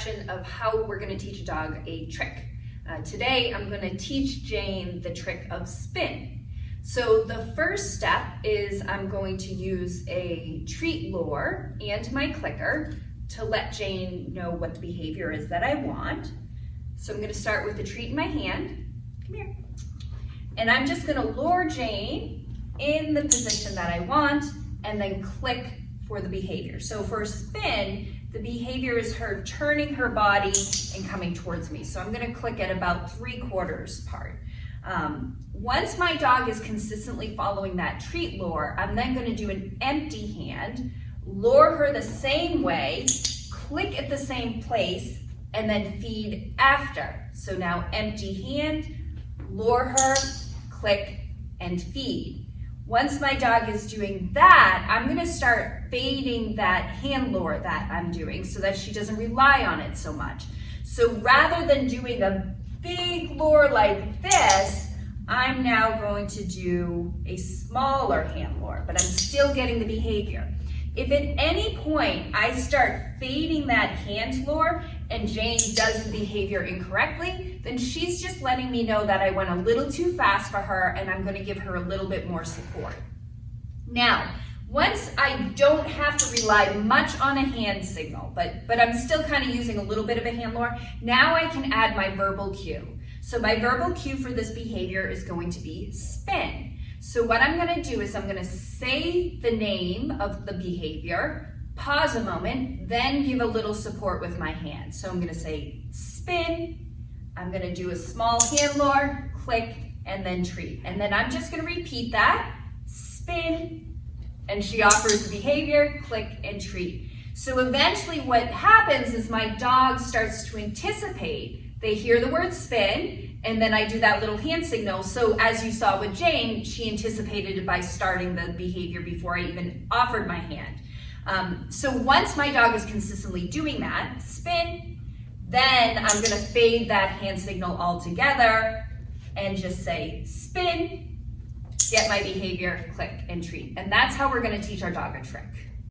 section of how we're going to teach a dog a trick. Today I'm going to teach Jane the trick of spin. So the first step is I'm going to use a treat lure and my clicker to let Jane know what the behavior is that I want. So I'm going to start with the treat in my hand. Come here. And I'm just going to lure Jane in the position that I want and then click for the behavior. So for a spin, the behavior is her turning her body and coming towards me. So I'm going to click at about 3/4 part. Once my dog is consistently following that treat lure, I'm then going to do an empty hand, lure her the same way, click at the same place, and then feed after. So now empty hand, lure her, click, and feed. Once my dog is doing that, I'm going to start fading that hand lure that I'm doing so that she doesn't rely on it so much. So rather than doing a big lure like this, I'm now going to do a smaller hand lure, but I'm still getting the behavior. If at any point I start fading that hand lure and Jane does the behavior incorrectly, then she's just letting me know that I went a little too fast for her and I'm going to give her a little bit more support. Now, once I don't have to rely much on a hand signal, but I'm still kind of using a little bit of a hand lure, now I can add my verbal cue. So my verbal cue for this behavior is going to be spin. So what I'm going to do is I'm going to say the name of the behavior, pause a moment, then give a little support with my hand. So I'm going to say spin, I'm going to do a small hand lure, click, and then treat. And then I'm just going to repeat that, spin, and she offers the behavior, click, and treat. So eventually what happens is my dog starts to anticipate. They hear the word spin, and then I do that little hand signal. So as you saw with Jane, she anticipated it by starting the behavior before I even offered my hand. So once my dog is consistently doing that, spin, then I'm gonna fade that hand signal altogether and just say spin, get my behavior, click, and treat. And that's how we're gonna teach our dog a trick.